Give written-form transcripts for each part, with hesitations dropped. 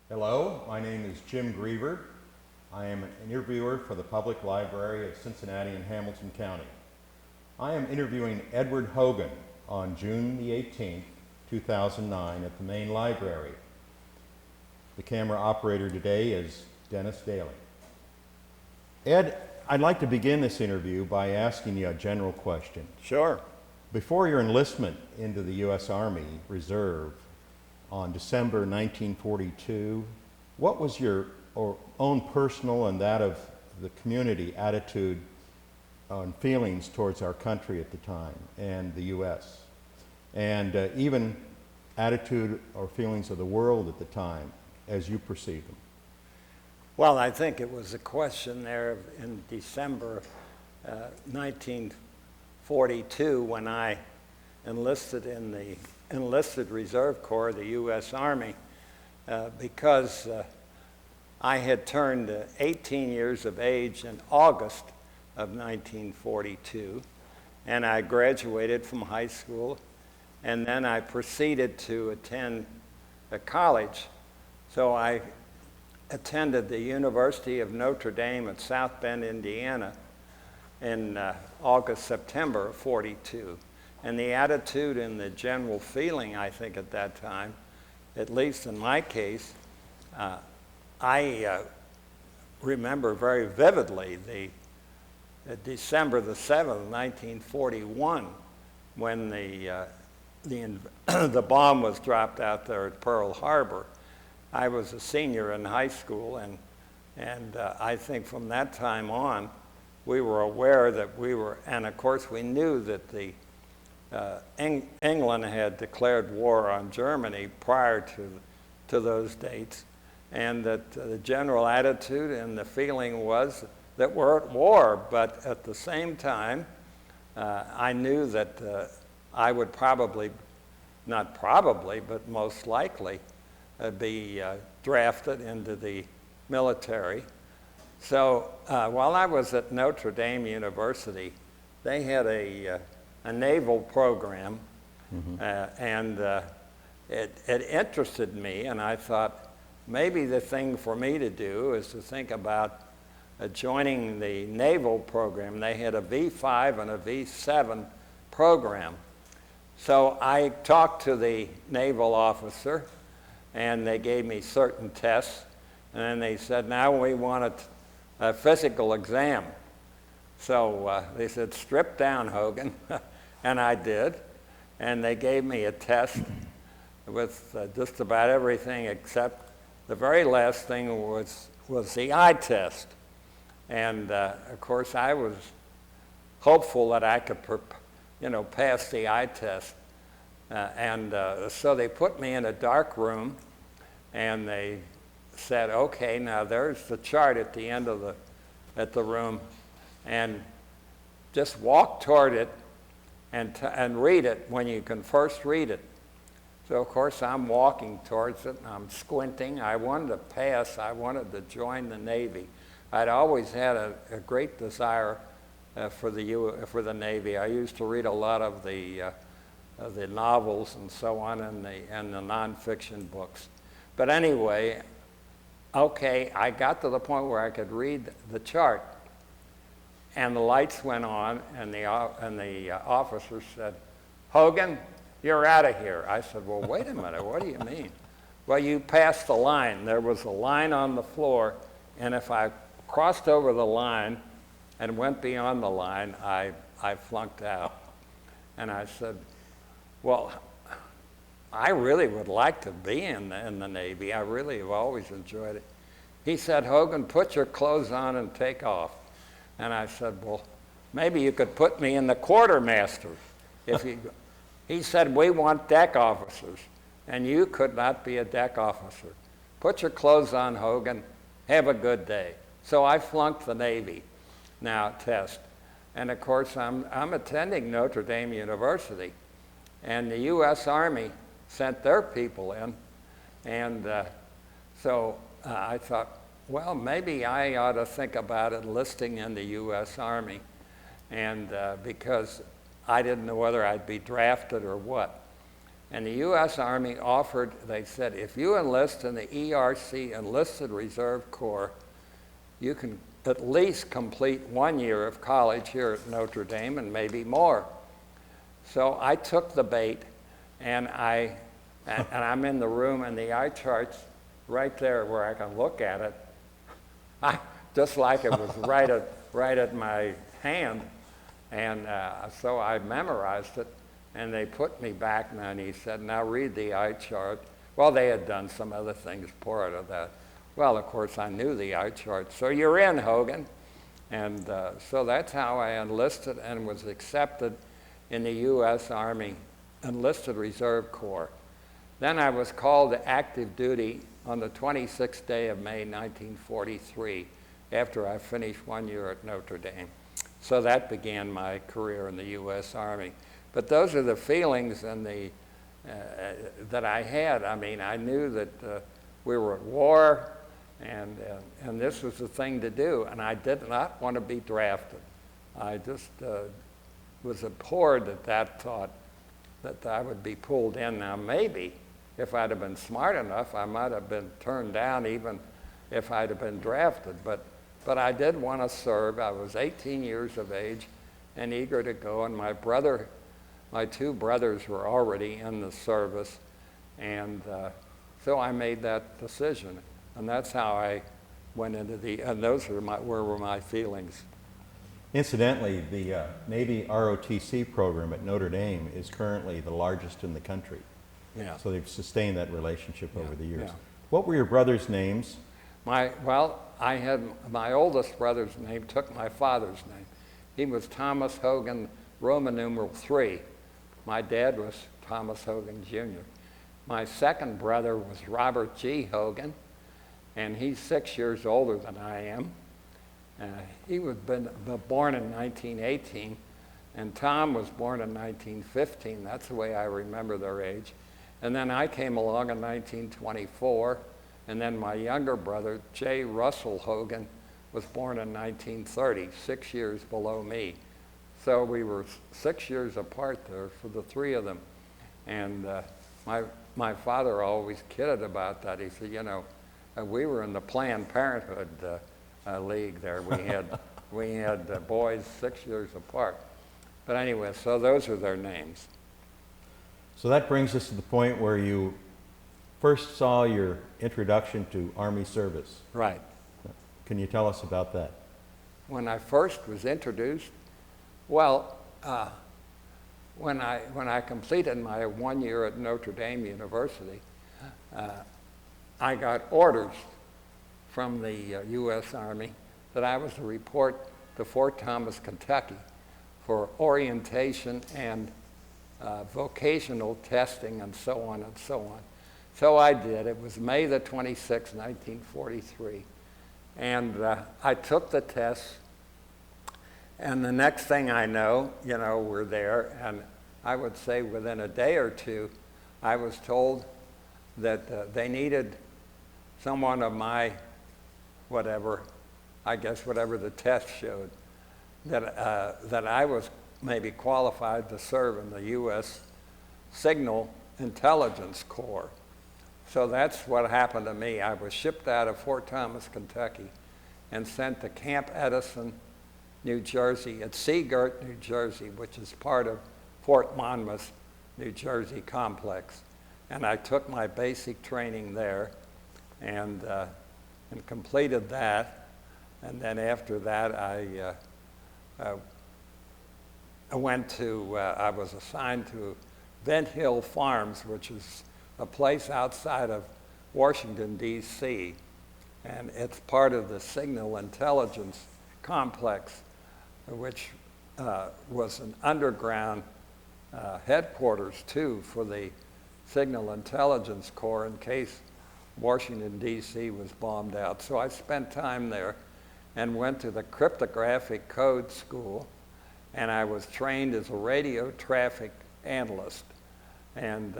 Hello, my name is Jim Griever. I am an interviewer for the Public Library of Cincinnati and Hamilton County. I am interviewing Edward Hogan on June the 18th, 2009 at the main library. The camera operator today is Dennis Daly. Ed, I'd like to begin this interview by asking you a general question. Sure. Before your enlistment into the U.S. Army Reserve on December 1942, what was your own personal and that of the community attitude and feelings towards our country at the time and the U.S., and even attitude or feelings of the world at the time as you perceive them? Well, I think it was a question there in December 1942 when I enlisted in the Enlisted Reserve Corps of the U.S. Army because I had turned 18 years of age in August of 1942, and I graduated from high school, and then I proceeded to attend a college. So I attended the University of Notre Dame at South Bend, Indiana in August, September of 42. And the attitude and the general feeling, I think, at that time, at least in my case, I remember very vividly the December the 7th, 1941, when the bomb was dropped out there at Pearl Harbor. I was a senior in high school, and I think from that time on, we were aware that and of course we knew that England had declared war on Germany prior to those dates, and that the general attitude and the feeling was that we're at war. But at the same time, I knew that I would not probably, but most likely be drafted into the military. So while I was at Notre Dame University, they had a naval program, and it interested me, and I thought maybe the thing for me to do is to think about joining the naval program. They had a V5 and a V7 program. So I talked to the naval officer, and they gave me certain tests, and then they said, now we want a physical exam. So they said, strip down, Hogan. And I did, and they gave me a test with just about everything except the very last thing was the eye test. And of course I was hopeful that I could pass the eye test. So they put me in a dark room, and they said, okay, now there's the chart at the end of the room, and just walk toward it and read it when you can first read it. So of course I'm walking towards it, and I'm squinting. I wanted to pass. I wanted to join the Navy. I'd always had a great desire for the Navy. I used to read a lot of the novels and so on, and the nonfiction books. But anyway, okay, I got to the point where I could read the chart, and the lights went on, and the officer said, Hogan, you're out of here. I said, well, wait a minute, what do you mean? Well, you passed the line. There was a line on the floor, and if I crossed over the line and went beyond the line, I flunked out. And I said, well, I really would like to be in the Navy. I really have always enjoyed it. He said, Hogan, put your clothes on and take off. And I said, well, maybe you could put me in the quartermaster. He said, we want deck officers, and you could not be a deck officer. Put your clothes on, Hogan. Have a good day. So I flunked the Navy test. And of course, I'm attending Notre Dame University, and the U.S. Army sent their people in. And so I thought, well, maybe I ought to think about enlisting in the U.S. Army, and because I didn't know whether I'd be drafted or what. And the U.S. Army offered, they said, if you enlist in the ERC, Enlisted Reserve Corps, you can at least complete 1 year of college here at Notre Dame and maybe more. So I took the bait, and I'm in the room, and the eye chart's right there where I can look at it, just like it was right at my hand. And so I memorized it, and they put me back, and he said, now read the eye chart. Well, they had done some other things part of that. Well, of course, I knew the eye chart. So you're in, Hogan. And so that's how I enlisted and was accepted in the U.S. Army Enlisted Reserve Corps. Then I was called to active duty on the 26th day of May, 1943, after I finished 1 year at Notre Dame. So that began my career in the U.S. Army. But those are the feelings and that I had. I mean, I knew that we were at war, and this was the thing to do, and I did not want to be drafted. I just was abhorred at that thought that I would be pulled in. Now, maybe if I'd have been smart enough, I might have been turned down even if I'd have been drafted. But I did want to serve. I was 18 years of age and eager to go, and my two brothers were already in the service, and so I made that decision. And that's how I went into and those were my feelings. Incidentally, the Navy ROTC program at Notre Dame is currently the largest in the country. Yeah. So they've sustained that relationship over the years. Yeah. What were your brothers' names? I had my oldest brother's name, took my father's name. He was Thomas Hogan, Roman numeral 3. My dad was Thomas Hogan, Jr. My second brother was Robert G. Hogan, and he's 6 years older than I am. He was born in 1918, and Tom was born in 1915. That's the way I remember their age. And then I came along in 1924, and then my younger brother, J. Russell Hogan, was born in 1930, 6 years below me. So we were 6 years apart there for the three of them. And my father always kidded about that. He said, you know, we were in the Planned Parenthood league there. We had boys 6 years apart. But anyway, so those are their names. So that brings us to the point where you first saw your introduction to Army service. Right. Can you tell us about that? When I first was introduced, well, when I completed my 1 year at Notre Dame University, I got orders from the U.S. Army that I was to report to Fort Thomas, Kentucky for orientation and vocational testing and so on and so on. So I did. It was May the 26th, 1943. And I took the test, and the next thing I know, you know, we're there, and I would say within a day or two, I was told that they needed someone of my whatever the test showed, that I was maybe qualified to serve in the U.S. Signal Intelligence Corps. So that's what happened to me. I was shipped out of Fort Thomas, Kentucky, and sent to Camp Edison, New Jersey, at Seagirt, New Jersey, which is part of Fort Monmouth, New Jersey complex. And I took my basic training there and completed that. And then after that, I was assigned to Bent Hill Farms, which is a place outside of Washington, D.C., and it's part of the Signal Intelligence Complex, which was an underground headquarters, too, for the Signal Intelligence Corps in case Washington, D.C. was bombed out. So I spent time there and went to the cryptographic code school, and I was trained as a radio traffic analyst. And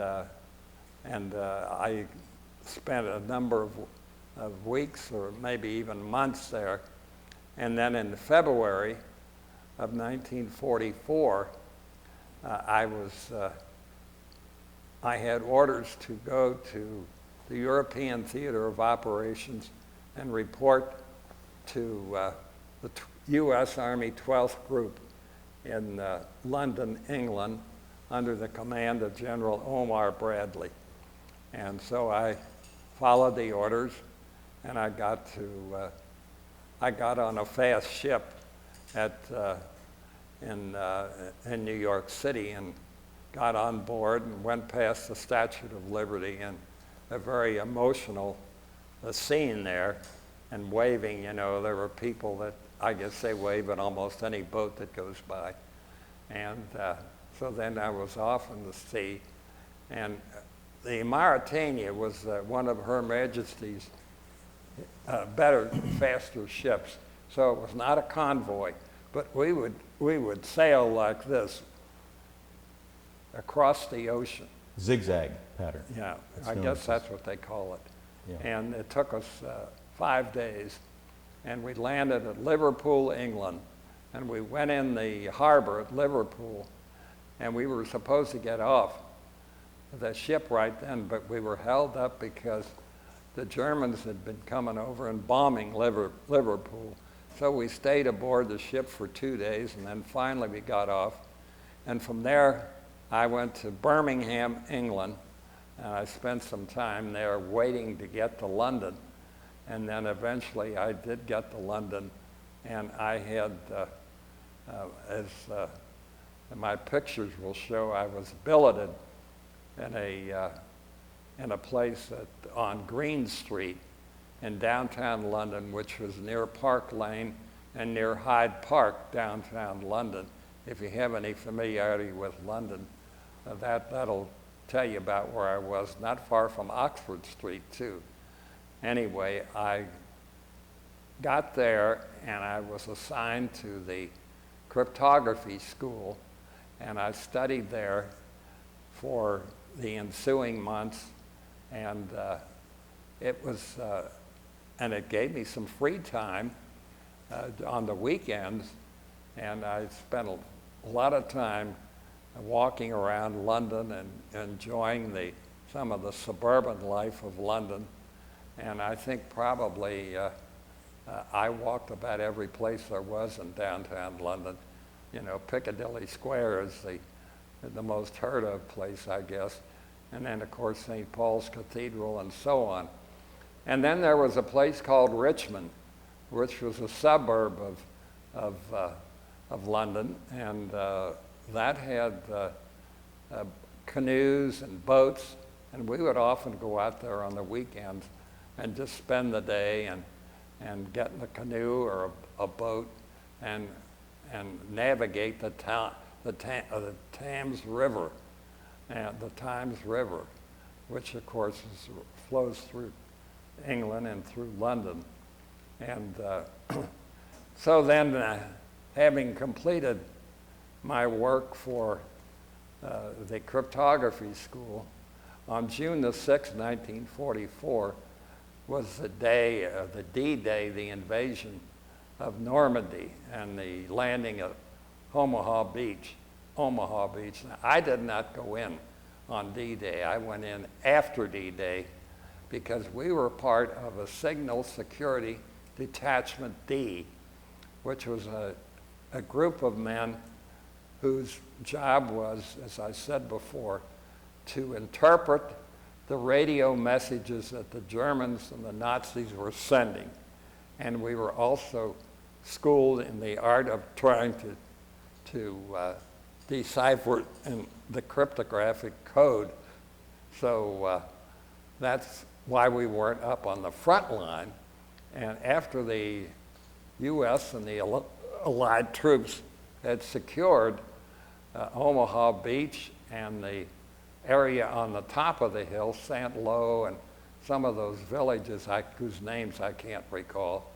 I spent a number of weeks or maybe even months there. And then in February of 1944, I was I had orders to go to the European Theater of Operations and report to the U.S. Army 12th Group in London, England, under the command of General Omar Bradley. And so I followed the orders, and I got on a fast ship in New York City and got on board and went past the Statue of Liberty, and a very emotional scene there, and waving, there were people that I guess they wave at almost any boat that goes by. And so then I was off in the sea, and the Mauritania was one of Her Majesty's better, faster ships. So it was not a convoy, but we would sail like this across the ocean. Zigzag pattern. Yeah, It's I known guess as- that's what they call it. Yeah. And it took us 5 days, and we landed at Liverpool, England, and we went in the harbor at Liverpool, and we were supposed to get off the ship right then, but we were held up because the Germans had been coming over and bombing Liverpool. So we stayed aboard the ship for 2 days, and then finally we got off. And from there, I went to Birmingham, England, and I spent some time there waiting to get to London. And then eventually I did get to London, and I had, as my pictures will show, I was billeted in a place on Green Street in downtown London, which was near Park Lane and near Hyde Park, downtown London. If you have any familiarity with London, that'll tell you about where I was, not far from Oxford Street, too. Anyway, I got there, and I was assigned to the cryptography school, and I studied there for the ensuing months, and it gave me some free time on the weekends, and I spent a lot of time walking around London and enjoying some of the suburban life of London. And I think probably I walked about every place there was in downtown London. Piccadilly Square is the most heard of place, I guess. And then, of course, St. Paul's Cathedral and so on. And then there was a place called Richmond, which was a suburb of London, and that had canoes and boats, and we would often go out there on the weekends and just spend the day and get in a canoe or a boat and navigate the Thames River, which of course flows through England and through London. And so then, having completed my work for the cryptography school, on June the 6th, 1944, was the day, the D-Day, the invasion of Normandy and the landing at Omaha Beach. Now, I did not go in on D-Day. I went in after D-Day because we were part of a Signal Security Detachment D, which was a group of men whose job was, as I said before, to interpret the radio messages that the Germans and the Nazis were sending. And we were also schooled in the art of trying to decipher in the cryptographic code. So that's why we weren't up on the front line. And after the U.S. and the Allied troops had secured Omaha Beach and the area on the top of the hill, St. Lo, and some of those villages whose names I can't recall,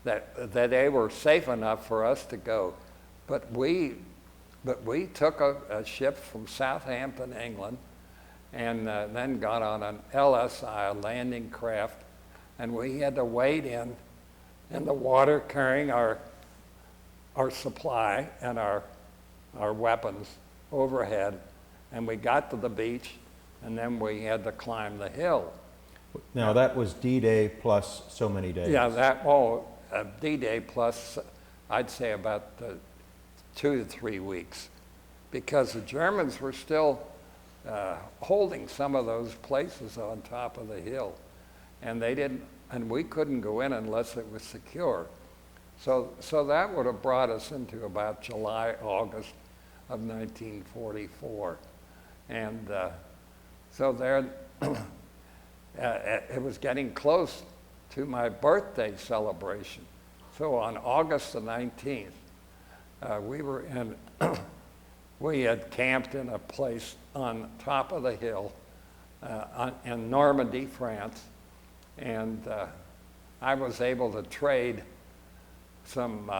that they were safe enough for us to go. But we took a ship from Southampton, England, and then got on an LSI, a landing craft, and we had to wade in the water carrying our supply and our weapons overhead. And we got to the beach, and then we had to climb the hill. Now, that was D-Day plus so many days. Yeah, D-Day plus, I'd say about 2 to 3 weeks, because the Germans were still holding some of those places on top of the hill, and we couldn't go in unless it was secure. So that would have brought us into about July, August of 1944, and so there. It was getting close to my birthday celebration. So on August the 19th, we had camped in a place on top of the hill in Normandy, France, and I was able to trade some,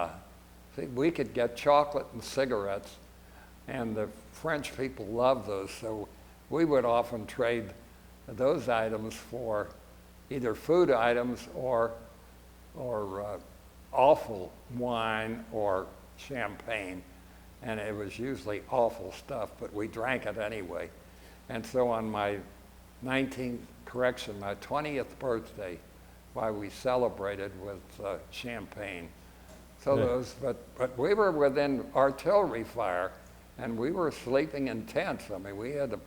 we could get chocolate and cigarettes, and the French people loved those, so we would often trade those items for either food items or awful wine or champagne, and it was usually awful stuff, but we drank it anyway. And so on my 20th birthday, why we celebrated with champagne. So but we were within artillery fire, and we were sleeping in tents. I mean, we had to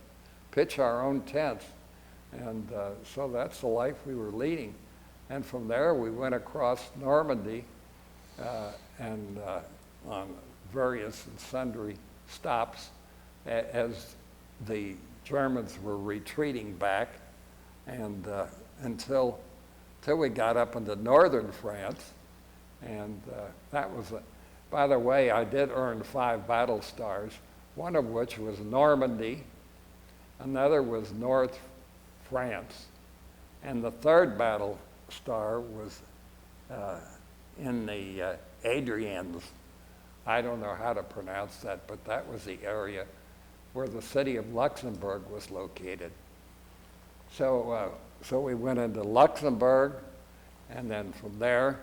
pitch our own tents. And so that's the life we were leading. And from there, we went across Normandy and on various and sundry stops as the Germans were retreating back, and until we got up into northern France. And that was, by the way, I did earn 5 battle stars, one of which was Normandy, another was North France, and the 3rd battle star was in the Adriens. I don't know how to pronounce that, but that was the area where the city of Luxembourg was located. So we went into Luxembourg, and then from there,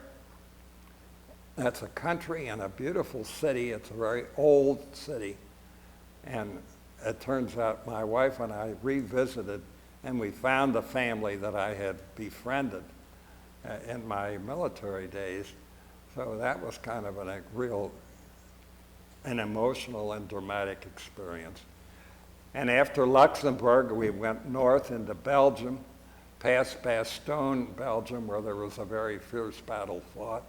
that's a country and a beautiful city. It's a very old city, and it turns out my wife and I revisited, and we found the family that I had befriended in my military days. So that was kind of an emotional and dramatic experience. And after Luxembourg, we went north into Belgium, past Bastogne, Belgium, where there was a very fierce battle fought,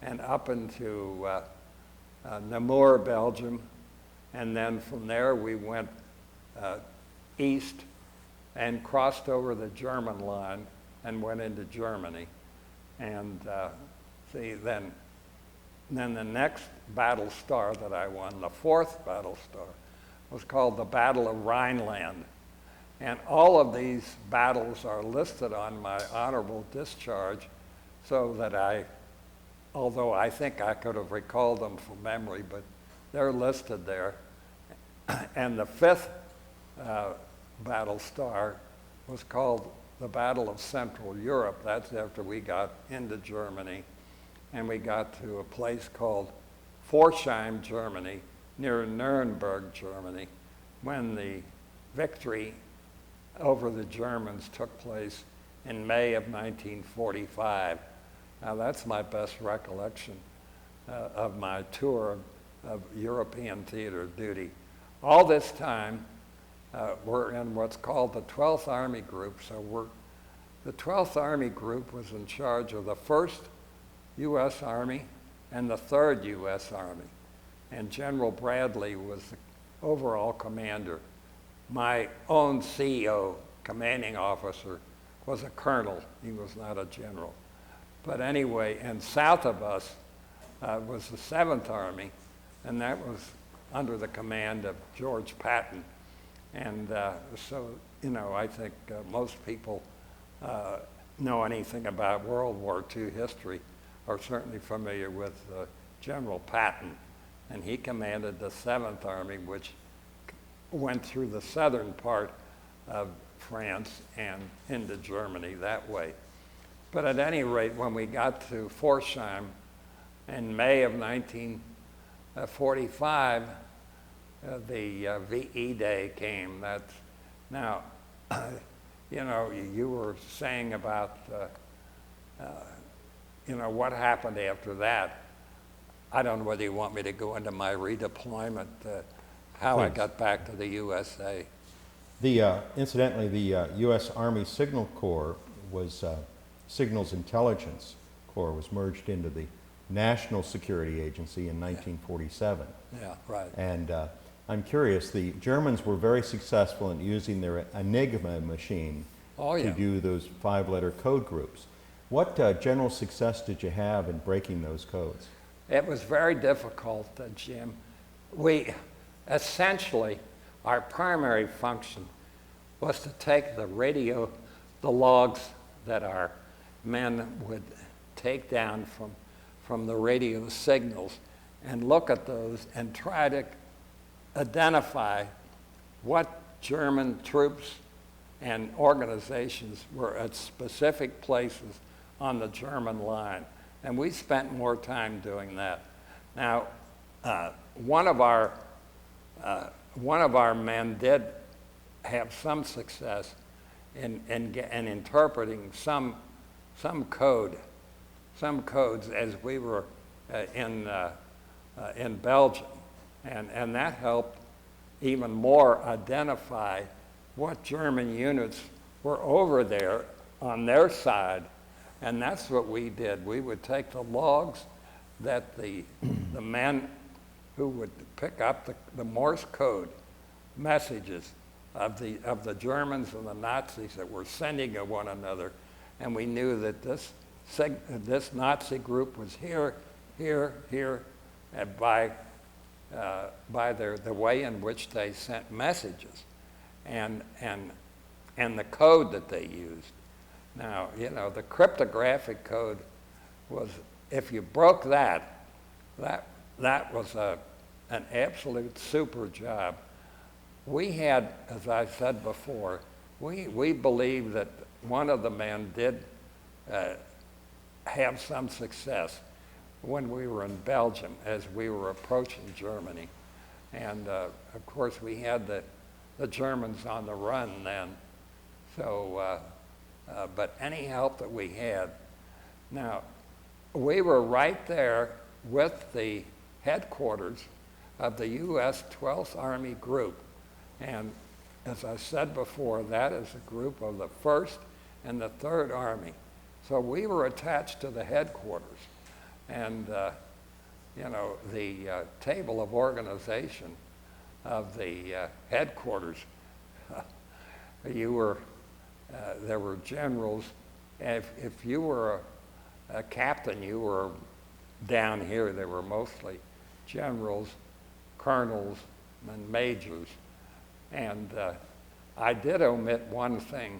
and up into Namur, Belgium. And then from there, we went east and crossed over the German line and went into Germany. And then the next battle star that I won, the 4th battle star, was called the Battle of Rhineland. And all of these battles are listed on my honorable discharge, so that although I think I could have recalled them from memory, but they're listed there. And the 5th battle star was called the Battle of Central Europe. That's after we got into Germany, and we got to a place called Forchheim, Germany, near Nuremberg, Germany, when the victory over the Germans took place in May of 1945. Now that's my best recollection of my tour of European theater duty. All this time, we're in what's called the 12th Army Group. So the 12th Army Group was in charge of the 1st U.S. Army and the 3rd U.S. Army. And General Bradley was the overall commander. My own CO, commanding officer, was a colonel. He was not a general. But anyway, and south of us was the 7th Army, and that was under the command of George Patton. And so, I think most people know anything about World War II history are certainly familiar with General Patton. And he commanded the 7th Army, which went through the southern part of France and into Germany that way. But at any rate, when we got to Forchheim in May of 1945, the VE Day came. Now, you were saying about, what happened after that. I don't know whether you want me to go into my redeployment, how I Please. got back to the USA. Incidentally, the U.S. Army Signal Corps Signals Intelligence Corps was merged into the National Security Agency in 1947. Yeah, right. And I'm curious, the Germans were very successful in using their Enigma machine Oh, to yeah. do those 5-letter code groups. What general success did you have in breaking those codes? It was very difficult, Jim. We essentially, our primary function was to take the logs that our men would take down from the radio signals and look at those and try to identify what German troops and organizations were at specific places on the German line. And we spent more time doing that. Now, one of our men did have some success in interpreting some codes as we were in Belgium, and that helped even more identify what German units were over there on their side. And that's what we did. We would take the logs that the men who would pick up the Morse code messages of the Germans and the Nazis that were sending to one another, and we knew that this Nazi group was here, and by the way in which they sent messages, and the code that they used. Now, the cryptographic code was, if you broke that was an absolute super job. We had, as I said before, we believe that one of the men did have some success when we were in Belgium as we were approaching Germany. And of course we had the Germans on the run then. So, but any help that we had. Now, we were right there with the headquarters of the U.S. 12th Army Group. And as I said before, that is a group of the 1st and the 3rd Army. So we were attached to the headquarters. And, the table of organization of the headquarters, there were generals. If you were a captain, you were down here. There were mostly generals, colonels, and majors. And I did omit one thing.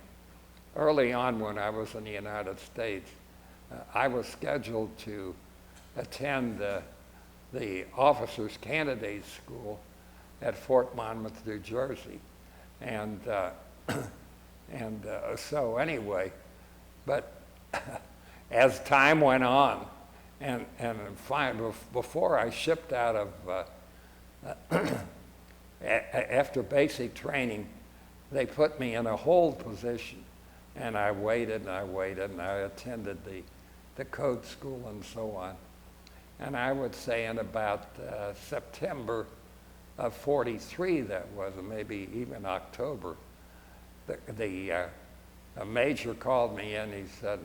Early on when I was in the United States, I was scheduled to attend the Officers Candidate School at Fort Monmouth, New Jersey. And so anyway, but as time went on, and before I shipped out of, after basic training, they put me in a hold position, and I waited and I waited, and I attended the code school and so on. And I would say in about September of '43, that was, or maybe even October, the major called me in. He said,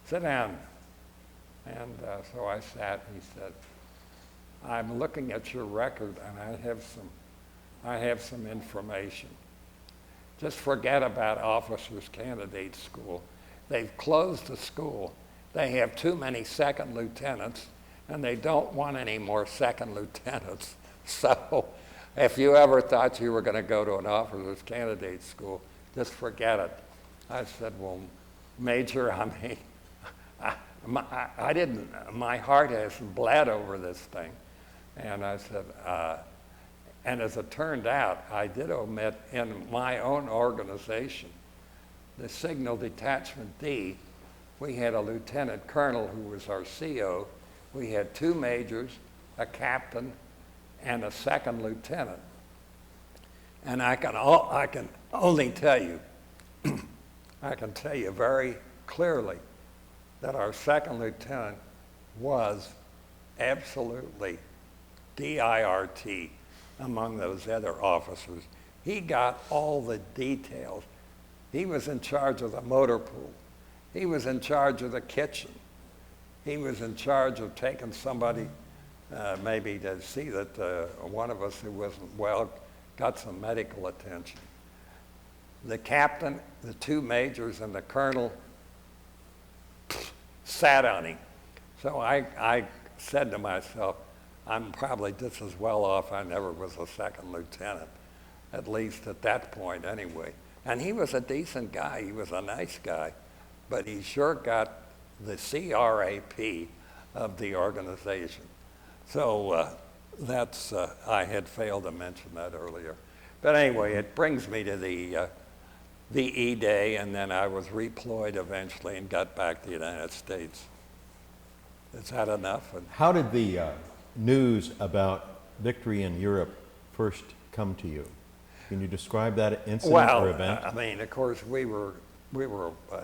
"Sit down." And so I sat, and he said, "I'm looking at your record, and I have some information. Just forget about Officers Candidate School. They've closed the school. They have too many second lieutenants, and they don't want any more second lieutenants. So if you ever thought you were going to go to an Officers Candidate School, just forget it." I said, "Well, Major, I mean, I didn't, my heart hasn't bled over this thing." And I said, and as it turned out, I did omit in my own organization, the Signal Detachment D, we had a lieutenant colonel who was our CO. We had 2 majors, a captain, and a second lieutenant. And I can only tell you, I can tell you very clearly that our second lieutenant was absolutely DIRT among those other officers. He got all the details. He was in charge of the motor pool. He was in charge of the kitchen. He was in charge of taking somebody maybe to see that one of us who wasn't well got some medical attention. The captain, the two majors, and the colonel sat on him. So I said to myself, I'm probably just as well off I never was a second lieutenant, at least at that point anyway. And he was a decent guy. He was a nice guy, but he sure got the CRAP of the organization. So that's, I had failed to mention that earlier. But anyway, it brings me to the E-Day, and then I was redeployed eventually and got back to the United States. Is that enough? How did the news about victory in Europe first come to you? Can you describe that incident or event? I mean, of course, we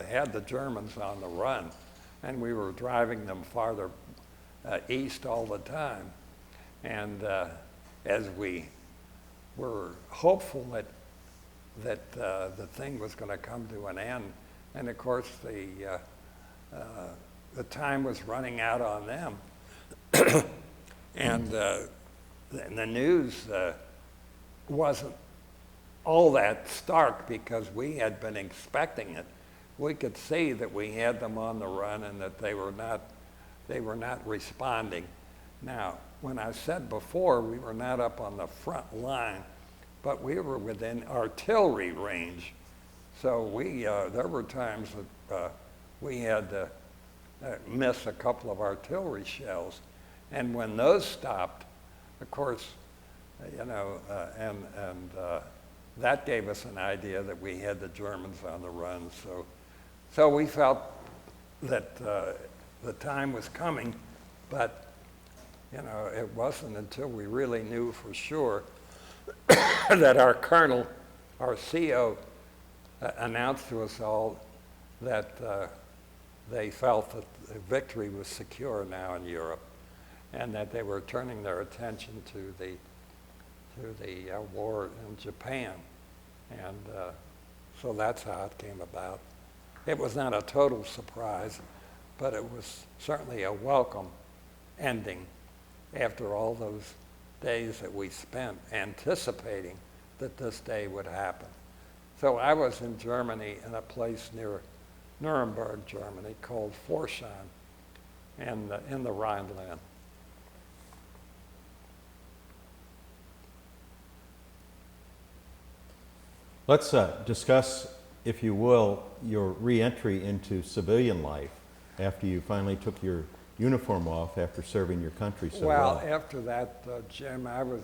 had the Germans on the run, and we were driving them farther east all the time. And as we were hopeful that the thing was going to come to an end, and of course the time was running out on them, and the news wasn't all that stark because we had been expecting it. We could see that we had them on the run and that they were not responding. Now, when I said before we were not up on the front line, but we were within artillery range. So there were times that we had to miss a couple of artillery shells. And when those stopped, of course, that gave us an idea that we had the Germans on the run. So we felt that the time was coming, but it wasn't until we really knew for sure that our colonel, our CO, announced to us all that they felt that the victory was secure now in Europe, and that they were turning their attention to the war in Japan. And so that's how it came about. It was not a total surprise, but it was certainly a welcome ending after all those days that we spent anticipating that this day would happen. So I was in Germany in a place near Nuremberg, Germany, called Forchheim, in the Rhineland. Let's discuss, if you will, your re-entry into civilian life after you finally took your uniform off after serving your country so well. Well, after that, Jim, I was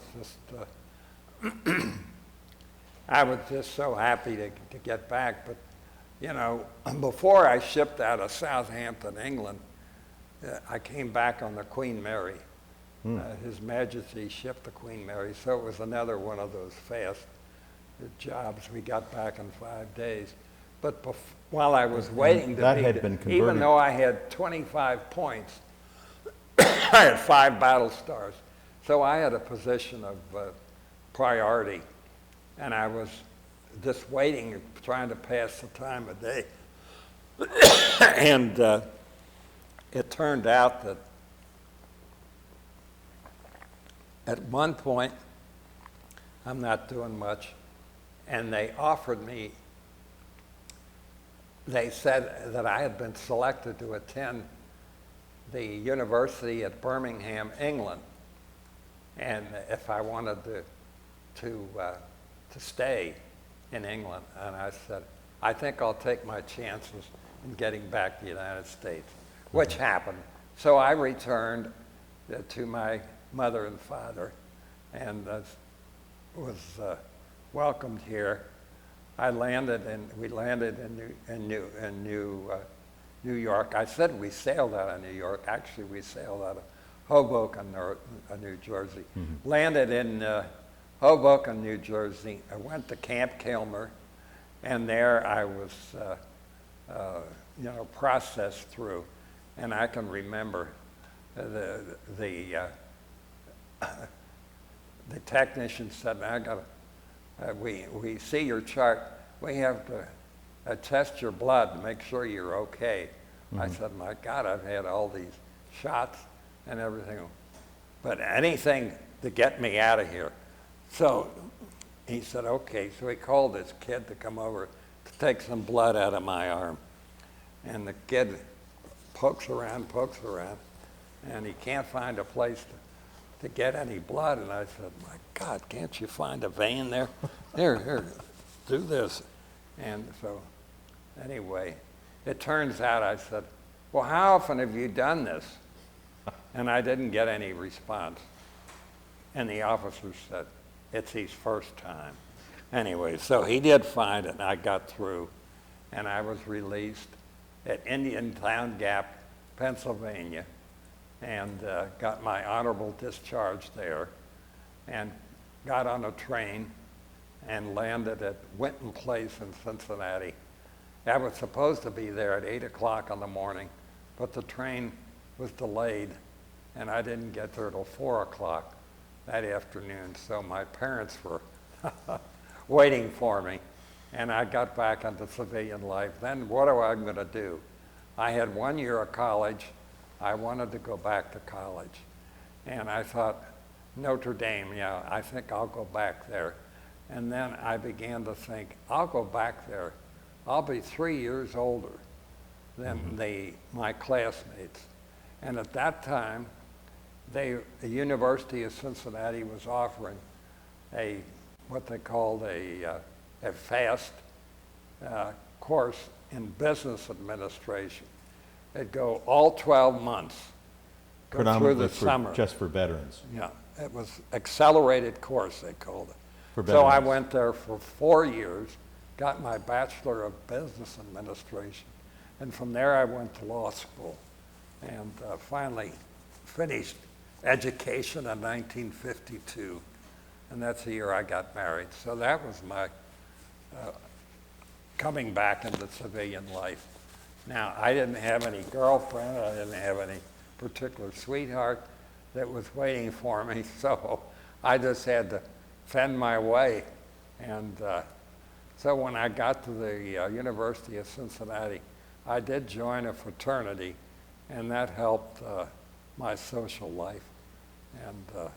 just so happy to get back. But, before I shipped out of Southampton, England, I came back on the Queen Mary. His Majesty shipped the Queen Mary, so it was another one of those fast jobs. We got back in 5 days. But while I was waiting even though I had 25 points, I had 5 battle stars. So I had a position of priority, and I was just waiting, trying to pass the time of day. And it turned out that at one point, I'm not doing much, and they offered me, they said that I had been selected to attend the university at Birmingham, England, and if I wanted to stay in England. And I said, I think I'll take my chances in getting back to the United States, which happened. So I returned to my mother and father, and was welcomed here. We landed in New York. I said we sailed out of New York. Actually, we sailed out of Hoboken, New Jersey. Landed in Hoboken, New Jersey. I went to Camp Kilmer, And there I was, processed through. And I can remember the technician said, we see your chart. We have to test your blood to make sure you're okay. I said, my God, I've had all these shots and everything, but anything to get me out of here. So he said, okay. So he called this kid to come over to take some blood out of my arm. And the kid pokes around, and he can't find a place to get any blood. And I said, my God, can't you find a vein there? Here, do this. And so anyway, it turns out I said, well, how often have you done this? And I didn't get any response. And the officer said, it's his first time. Anyway, so he did find it, and I got through. And I was released at Indiantown Gap, Pennsylvania, and got my honorable discharge there, and got on a train and landed at Winton Place in Cincinnati. I was supposed to be there at 8 o'clock in the morning, but the train was delayed, and I didn't get there till 4 o'clock that afternoon, so my parents were waiting for me, and I got back into civilian life. Then what am I going to do? I had 1 year of college. I wanted to go back to college, and I thought, Notre Dame, yeah, I think I'll go back there. And then I began to think, I'll go back there. I'll be 3 years older than my classmates. And at that time, the University of Cincinnati was offering what they called a fast course in business administration. It'd go all 12 months, go through the summer. Just for veterans. Yeah, it was accelerated course, they called it. For So I veterans. went there for 4 years, got my Bachelor of Business Administration, and from there I went to law school, and finally finished education in 1952, and that's the year I got married. So that was my coming back into civilian life. Now, I didn't have any girlfriend, I didn't have any particular sweetheart that was waiting for me, so I just had to fend my way. And so when I got to the University of Cincinnati, I did join a fraternity, and that helped my social life. And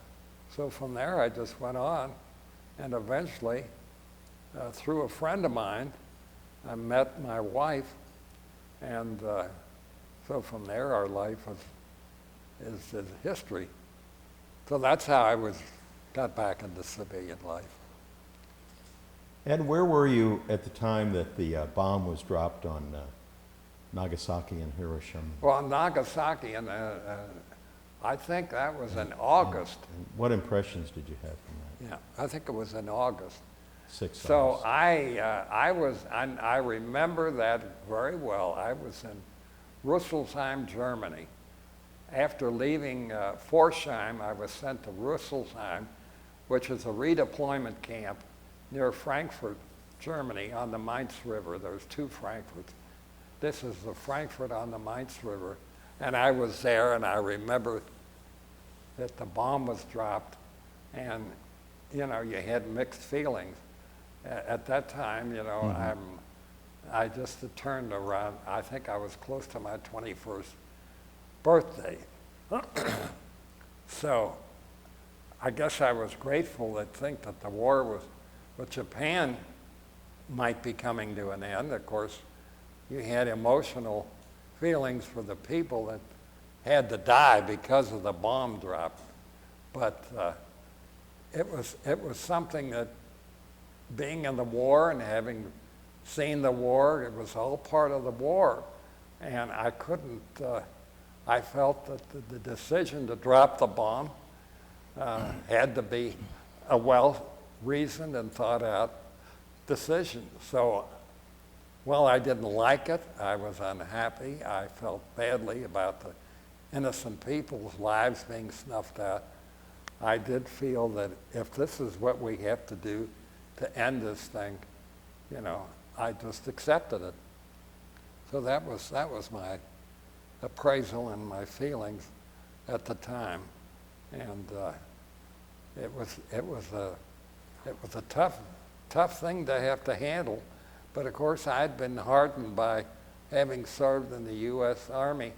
so from there, I just went on, and eventually, through a friend of mine, I met my wife, and so from there, our life is history. So that's how I got back into civilian life. Ed, where were you at the time that the bomb was dropped on Nagasaki and Hiroshima? Well, Nagasaki, and I think that was in August. And what impressions did you have from that? Yeah, I think it was in August. 6 So hours. I remember that very well. I was in Rüsselsheim, Germany. After leaving Forchheim, I was sent to Rüsselsheim, which is a redeployment camp near Frankfurt, Germany, on the Mainz River. There's 2 Frankfurts. This is the Frankfurt on the Mainz River. And I was there, and I remember that the bomb was dropped, and, you know, you had mixed feelings. At that time, you know, I just had turned around. I think I was close to my 21st birthday. So I guess I was grateful to think that the war with Japan might be coming to an end. Of course, you had emotional feelings for the people that had to die because of the bomb drop. But it was something that, being in the war and having seen the war, it was all part of the war. And I couldn't, I felt that the decision to drop the bomb had to be a well-reasoned and thought-out decision. So, well, I didn't like it. I was unhappy. I felt badly about the innocent people's lives being snuffed out. I did feel that if this is what we have to do to end this thing, you know, I just accepted it. So that was my appraisal and my feelings at the time, and it was a tough thing to have to handle. But of course, I'd been hardened by having served in the U.S. Army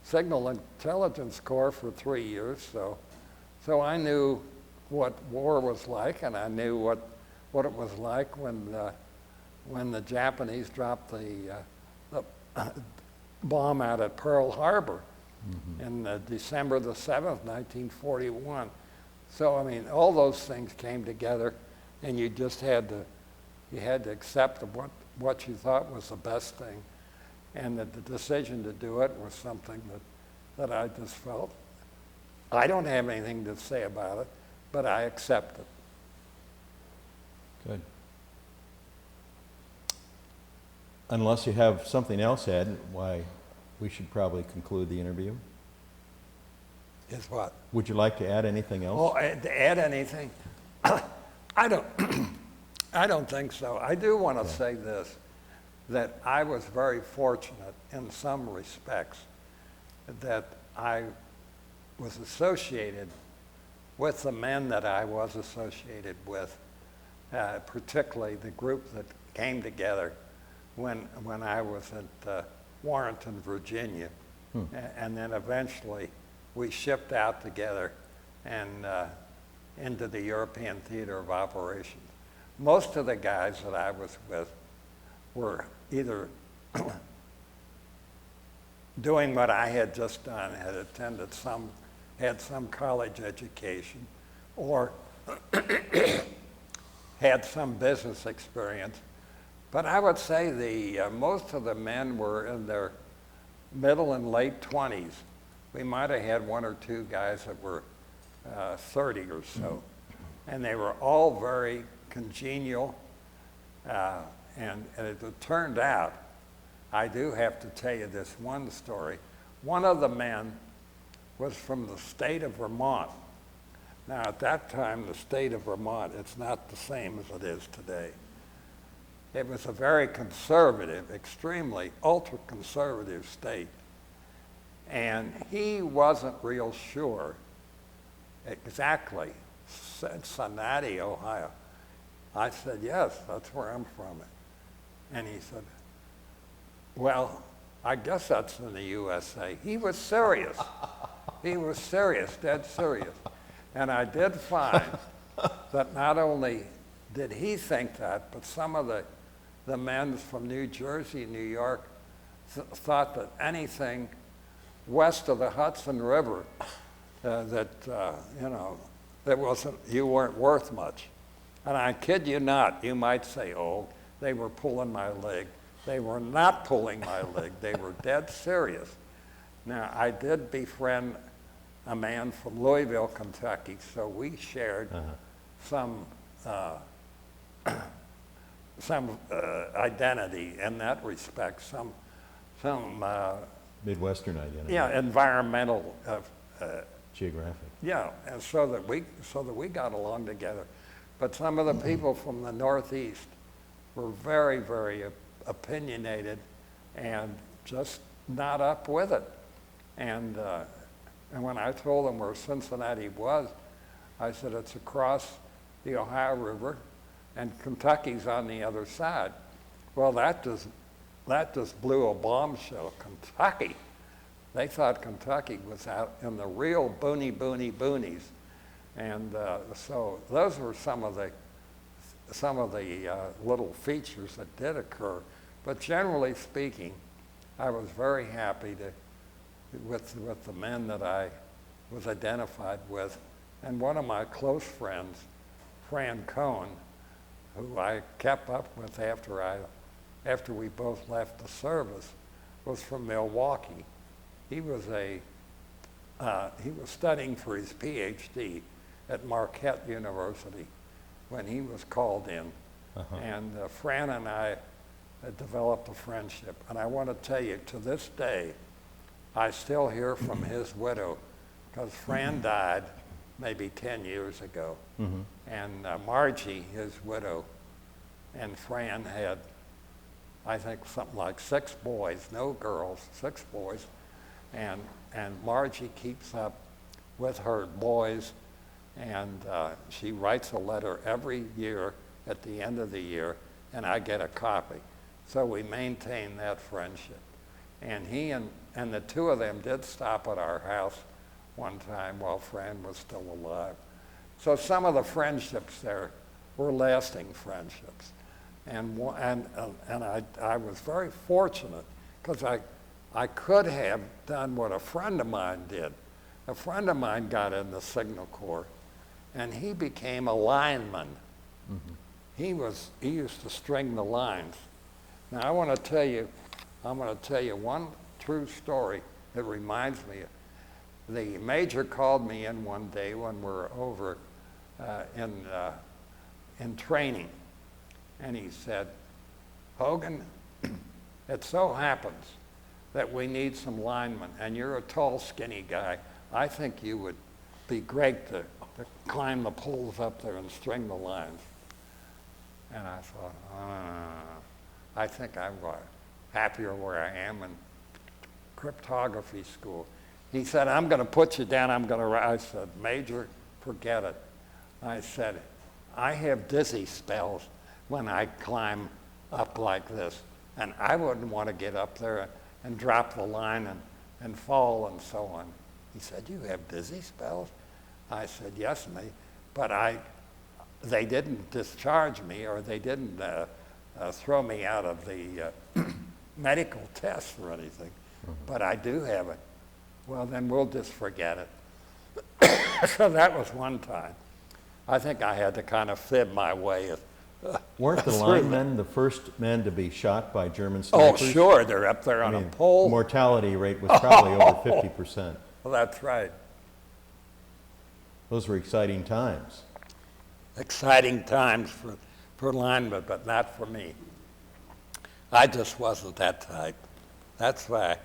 Signal Intelligence Corps for 3 years, so I knew what war was like, and I knew what it was like when the Japanese dropped the bomb out at Pearl Harbor in December the 7th, 1941. So I mean, all those things came together, and you just had to accept what you thought was the best thing, and that the decision to do it was something that I just felt. I don't have anything to say about it, but I accept it. Good. Unless you have something else, Ed, why we should probably conclude the interview. Is what? Would you like to add anything else? Oh, to add anything? I don't think so. I do want to say this, that I was very fortunate in some respects that I was associated with the men that I was associated with, particularly the group that came together when I was at Warrenton, Virginia, and then eventually we shipped out together and into the European Theater of Operations. Most of the guys that I was with were either doing what I had just done, had some college education, or had some business experience. But I would say most of the men were in their middle and late 20s. We might have had one or two guys that were 30 or so. And they were all very congenial. And as it turned out, I do have to tell you this one story. One of the men was from the state of Vermont. Now, at that time, the state of Vermont, it's not the same as it is today. It was a very conservative, extremely ultra-conservative state. And he wasn't real sure exactly. Cincinnati, Ohio. I said, yes, that's where I'm from. And he said, well, I guess that's in the USA. He was serious. He was serious, dead serious. And I did find that not only did he think that, but some of the men from New Jersey, New York, thought that anything west of the Hudson River that you weren't worth much. And I kid you not, you might say, oh, they were pulling my leg. They were not pulling my leg. They were dead serious. Now, I did befriend a man from Louisville, Kentucky, so we shared some identity in that respect, some Midwestern identity. Yeah, environmental. Geographic. Yeah, and so that we got along together. But some of the people from the Northeast were very, very opinionated and just not up with it. And when I told them where Cincinnati was, I said, it's across the Ohio River and Kentucky's on the other side. Well, that just blew a bombshell. Kentucky. They thought Kentucky was out in the real boonies. And so those were some of the little features that did occur. But generally speaking, I was very happy with the men that I was identified with. And one of my close friends, Fran Cohn, who I kept up with after we both left the service, was from Milwaukee. He was studying for his PhD at Marquette University when he was called in. And Fran and I had developed a friendship. And I want to tell you, to this day, I still hear from his widow, because Fran died maybe 10 years ago. And Margie, his widow, and Fran had I think something like 6 boys, no girls, 6 boys. And Margie keeps up with her boys, and she writes a letter every year at the end of the year, and I get a copy. So we maintain that friendship. And he and the two of them did stop at our house one time while Fran was still alive. So some of the friendships there were lasting friendships. And I was very fortunate because I could have done what a friend of mine did. A friend of mine got in the Signal Corps, and he became a lineman. Mm-hmm. He used to string the lines. Now I'm going to tell you one true story that reminds me. The major called me in one day when we were over in training, and he said, "Hogan, it so happens that we need some linemen, and you're a tall, skinny guy. I think you would be great to climb the poles up there and string the lines." And I thought, I think I'm happier where I am in cryptography school. He said, "I'm going to put you down. I said, "Major, forget it." I said, "I have dizzy spells when I climb up like this, and I wouldn't want to get up there and drop the line and fall and so on." He said, "You have dizzy spells?" I said, "Yes, mate, but they didn't discharge me, or they didn't throw me out of the medical test or anything, but I do have it." "Well, then we'll just forget it." So that was one time. I think I had to kind of fib my way. Weren't the linemen the first men to be shot by German snipers? Oh, sure, they're up there on a pole. The mortality rate was probably over 50%. Well, that's right. Those were exciting times. Exciting times for linemen, but not for me. I just wasn't that type. That's why,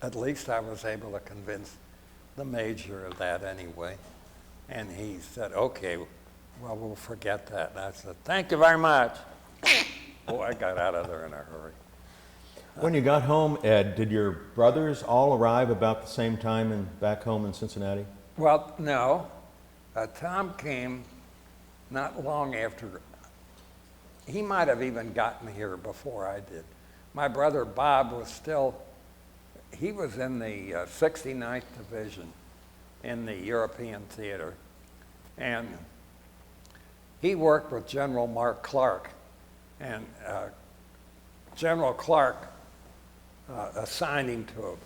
at least I was able to convince the major of that anyway. And he said, "Okay, well, we'll forget that." And I said, "Thank you very much." Oh, I got out of there in a hurry. When you got home, Ed, did your brothers all arrive about the same time back home in Cincinnati? Well, no. Tom came not long after. He might have even gotten here before I did. My brother Bob he was in the 69th Division in the European theater. And he worked with General Mark Clark. And General Clark assigned him to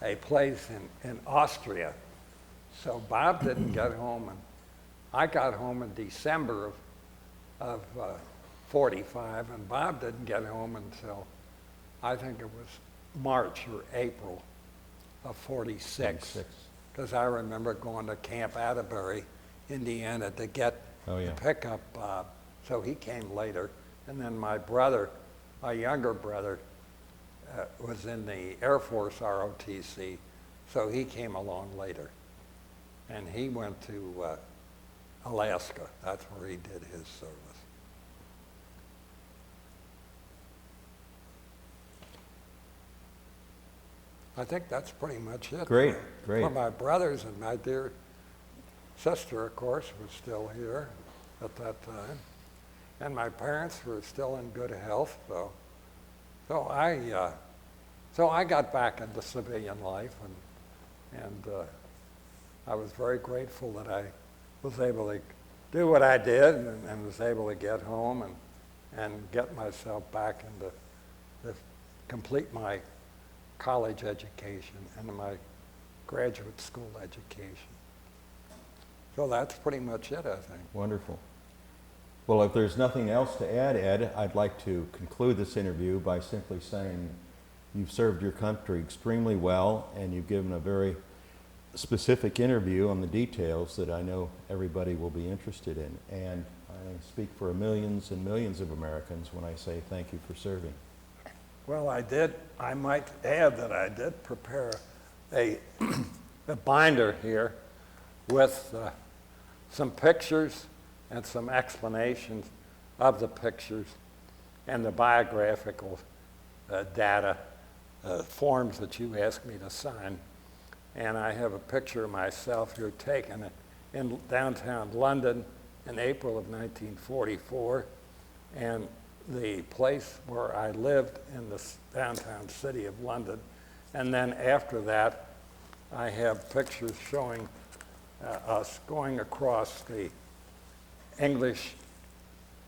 a place in Austria. So Bob didn't get home, and I got home in December of 45, and Bob didn't get home until, I think it was March or April of 46. Because I remember going to Camp Atterbury, Indiana, to pick up Bob. So he came later. And then my brother, my younger brother, was in the Air Force ROTC, so he came along later. And he went to Alaska. That's where he did his service. I think that's pretty much it. Great. For my brothers, and my dear sister, of course, was still here at that time. And my parents were still in good health, so I got back into civilian life, and I was very grateful that I was able to do what I did and was able to get home and get myself back into complete my college education and my graduate school education. So that's pretty much it, I think. Wonderful. Well, if there's nothing else to add, Ed, I'd like to conclude this interview by simply saying you've served your country extremely well, and you've given a very specific interview on the details that I know everybody will be interested in. And I speak for millions and millions of Americans when I say thank you for serving. Well, I might add that I did prepare a binder here with some pictures and some explanations of the pictures. and the biographical data forms that you asked me to sign. And I have a picture of myself here taken in downtown London in April of 1944, and the place where I lived in the downtown city of London. And then after that, I have pictures showing us going across the English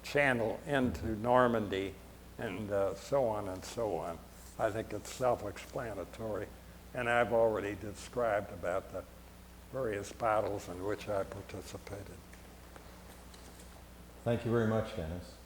Channel into Normandy, and so on and so on. I think it's self-explanatory, and I've already described about the various battles in which I participated. Thank you very much, Dennis.